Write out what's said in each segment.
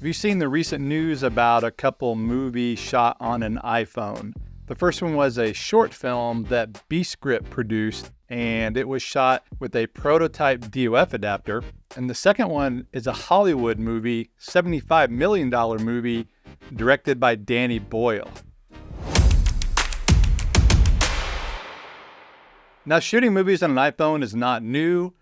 Have you seen the recent news about a couple movies shot on an iPhone? The first one was a short film that Beastgrip produced, and it was shot with a prototype DOF adapter. And the second one is a Hollywood movie, $75 million movie, directed by Danny Boyle. Now, shooting movies on an iPhone is not new.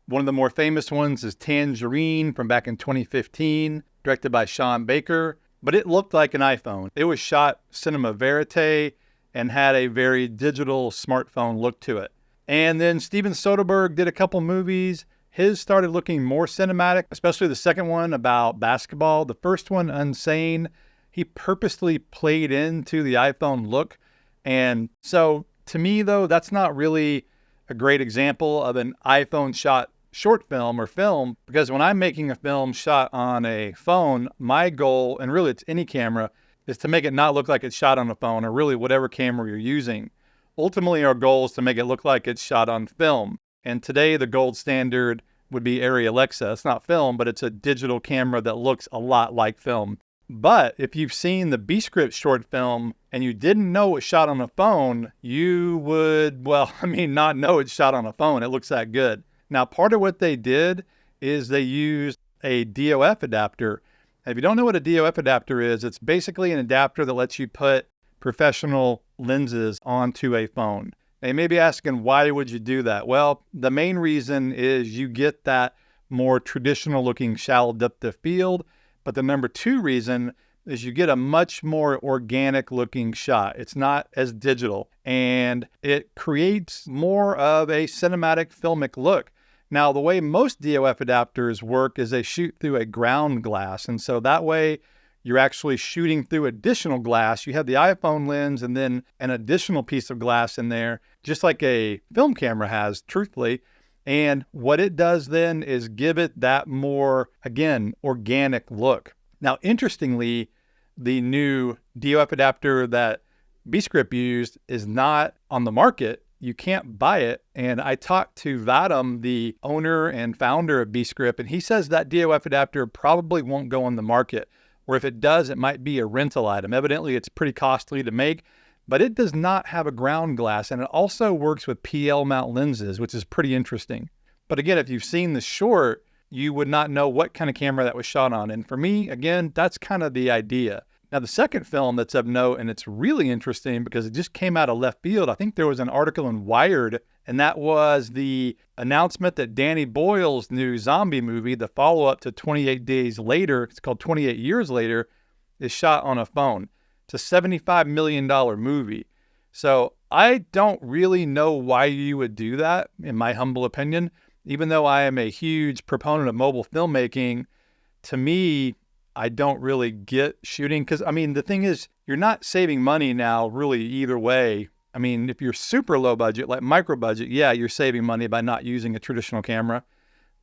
One of the more famous ones is Tangerine from back in 2015, directed by Sean Baker, but it looked like an iPhone. It was shot cinema verite and had a very digital smartphone look to it. And then Steven Soderbergh did a couple movies. His started looking more cinematic, especially the second one about basketball. The first one, Unsane, he purposely played into the iPhone look. And so to me, though, that's not really a great example of an iPhone shot short film or film, because when I'm making a film shot on a phone, my goal, and really it's any camera, is to make it not look like it's shot on a phone or really whatever camera you're using. Ultimately, our goal is to make it look like it's shot on film. And today, the gold standard would be Arri Alexa. It's not film, but it's a digital camera that looks a lot like film. But if you've seen the Beastgrip short film and you didn't know it was shot on a phone, you would, not know it's shot on a phone. It looks that good. Now, part of what they did is they used a DOF adapter. If you don't know what a DOF adapter is, it's basically an adapter that lets you put professional lenses onto a phone. Now, you may be asking, why would you do that? Well, the main reason is you get that more traditional looking shallow depth of field. But the number two reason is you get a much more organic looking shot. It's not as digital, and it creates more of a cinematic filmic look. Now, the way most DOF adapters work is they shoot through a ground glass. And so that way you're actually shooting through additional glass. You have the iPhone lens and then an additional piece of glass in there, just like a film camera has, truthfully. And what it does then is give it that more, again, organic look. Now, interestingly, the new DOF adapter that Beastgrip used is not on the market. You can't buy it. And I talked to Vadim, the owner and founder of Beastgrip, and he says that DOF adapter probably won't go on the market. Or if it does, it might be a rental item. Evidently, it's pretty costly to make, but it does not have a ground glass. And it also works with PL mount lenses, which is pretty interesting. But again, if you've seen the short, you would not know what kind of camera that was shot on. And for me, again, that's kind of the idea. Now, the second film that's of note, and it's really interesting because it just came out of left field. I think there was an article in Wired, and that was the announcement that Danny Boyle's new zombie movie, the follow-up to 28 Days Later, it's called 28 Years Later, is shot on a phone. It's a $75 million movie. So I don't really know why you would do that, in my humble opinion. Even though I am a huge proponent of mobile filmmaking, to me, I don't really get shooting because, the thing is, you're not saving money now really either way. If you're super low budget, like micro budget, yeah, you're saving money by not using a traditional camera.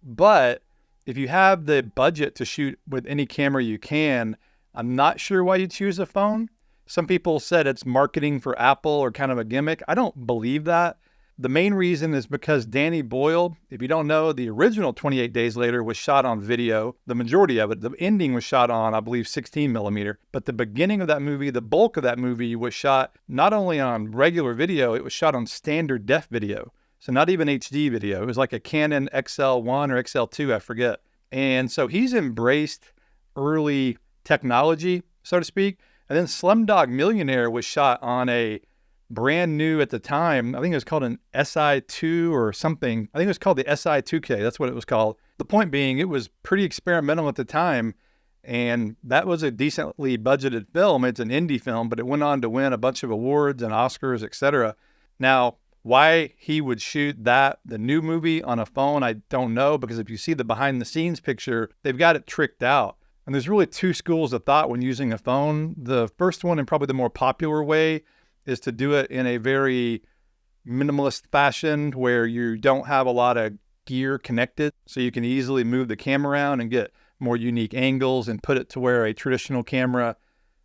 But if you have the budget to shoot with any camera you can, I'm not sure why you choose a phone. Some people said it's marketing for Apple or kind of a gimmick. I don't believe that. The main reason is because Danny Boyle, if you don't know, the original 28 Days Later was shot on video. The majority of it, the ending was shot on, I believe, 16 millimeter. But the beginning of that movie, the bulk of that movie was shot not only on regular video, it was shot on standard def video. So not even HD video. It was like a Canon XL1 or XL2, I forget. And so he's embraced early technology, so to speak. And then Slumdog Millionaire was shot on a brand new at the time. I think it was called an SI2 or something. I think it was called the SI2K. That's what it was called. The point being, it was pretty experimental at the time. And that was a decently budgeted film. It's an indie film, but it went on to win a bunch of awards and Oscars, etc. Now, why he would shoot the new movie on a phone, I don't know. Because if you see the behind the scenes picture, they've got it tricked out. And there's really two schools of thought when using a phone. The first one, and probably the more popular way, is to do it in a very minimalist fashion where you don't have a lot of gear connected. So you can easily move the camera around and get more unique angles and put it to where a traditional camera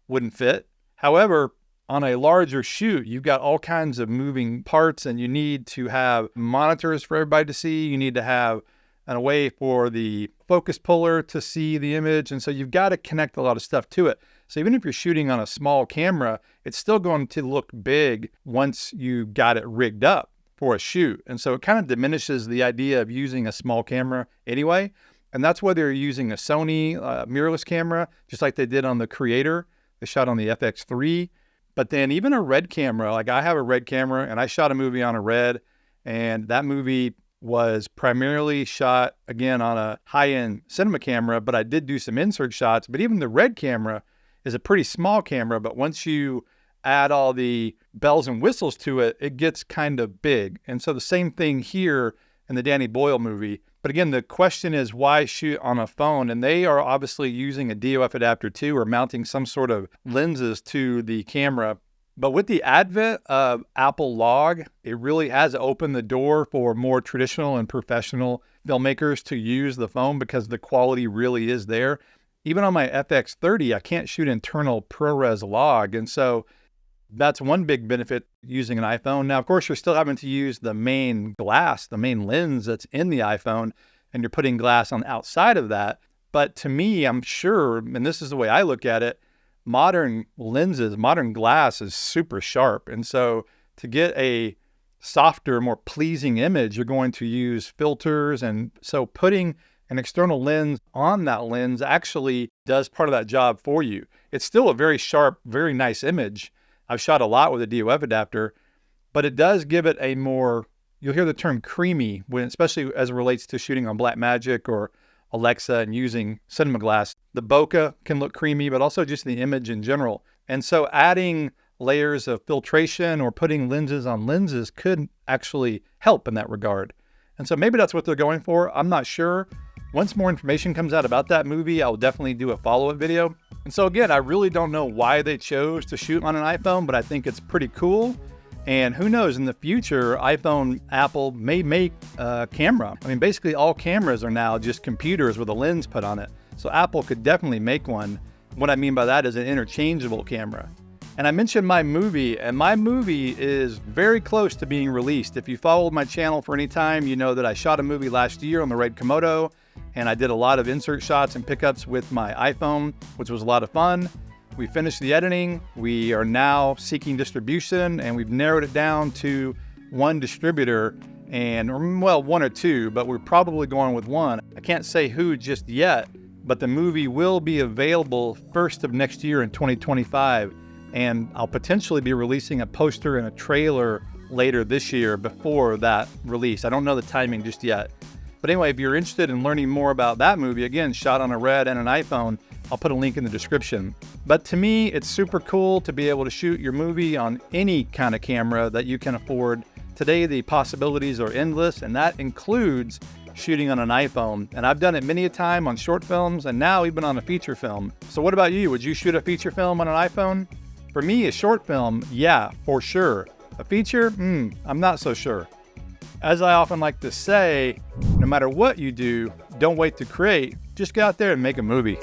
wouldn't fit. However, on a larger shoot, you've got all kinds of moving parts and you need to have monitors for everybody to see. You need to have and a way for the focus puller to see the image. And so you've got to connect a lot of stuff to it. So even if you're shooting on a small camera, it's still going to look big once you got it rigged up for a shoot. And so it kind of diminishes the idea of using a small camera anyway. And that's whether you're using a Sony mirrorless camera, just like they did on the Creator. They shot on the FX3. But then even a Red camera, like I have a Red camera and I shot a movie on a Red, and that movie was primarily shot, again, on a high-end cinema camera, but I did do some insert shots. But even the Red camera is a pretty small camera, but once you add all the bells and whistles to it, it gets kind of big. And so the same thing here in the Danny Boyle movie. But again, the question is why shoot on a phone? And they are obviously using a DOF adapter too, or mounting some sort of lenses to the camera. But with the advent of Apple Log, it really has opened the door for more traditional and professional filmmakers to use the phone because the quality really is there. Even on my FX30, I can't shoot internal ProRes log. And so that's one big benefit using an iPhone. Now, of course, you're still having to use the main glass, the main lens that's in the iPhone, and you're putting glass on the outside of that. But to me, I'm sure, and this is the way I look at it, modern lenses, modern glass is super sharp. And so to get a softer, more pleasing image, you're going to use filters. And so putting an external lens on that lens actually does part of that job for you. It's still a very sharp, very nice image. I've shot a lot with a DOF adapter, but it does give it a more, you'll hear the term creamy, when, especially as it relates to shooting on Blackmagic or Alexa and using cinema glass. The bokeh can look creamy, but also just the image in general. And so adding layers of filtration or putting lenses on lenses could actually help in that regard. And so maybe that's what they're going for. I'm not sure. Once more information comes out about that movie, I'll definitely do a follow-up video. And so again, I really don't know why they chose to shoot on an iPhone, but I think it's pretty cool. And who knows, in the future, Apple may make a camera. I mean, basically all cameras are now just computers with a lens put on it. So Apple could definitely make one. What I mean by that is an interchangeable camera. And I mentioned my movie, and my movie is very close to being released. If you followed my channel for any time, you know that I shot a movie last year on the Red Komodo, and I did a lot of insert shots and pickups with my iPhone, which was a lot of fun. We finished the editing. We are now seeking distribution, and we've narrowed it down to one distributor, and well, one or two, but we're probably going with one. I can't say who just yet, but the movie will be available first of next year in 2025, and I'll potentially be releasing a poster and a trailer later this year before that release. I don't know the timing just yet. But anyway, if you're interested in learning more about that movie, again, shot on a Red and an iPhone, I'll put a link in the description. But to me, it's super cool to be able to shoot your movie on any kind of camera that you can afford. Today, the possibilities are endless, and that includes shooting on an iPhone. And I've done it many a time on short films, and now even on a feature film. So what about you? Would you shoot a feature film on an iPhone? For me, a short film, yeah, for sure. A feature? I'm not so sure. As I often like to say, no matter what you do, don't wait to create. Just get out there and make a movie.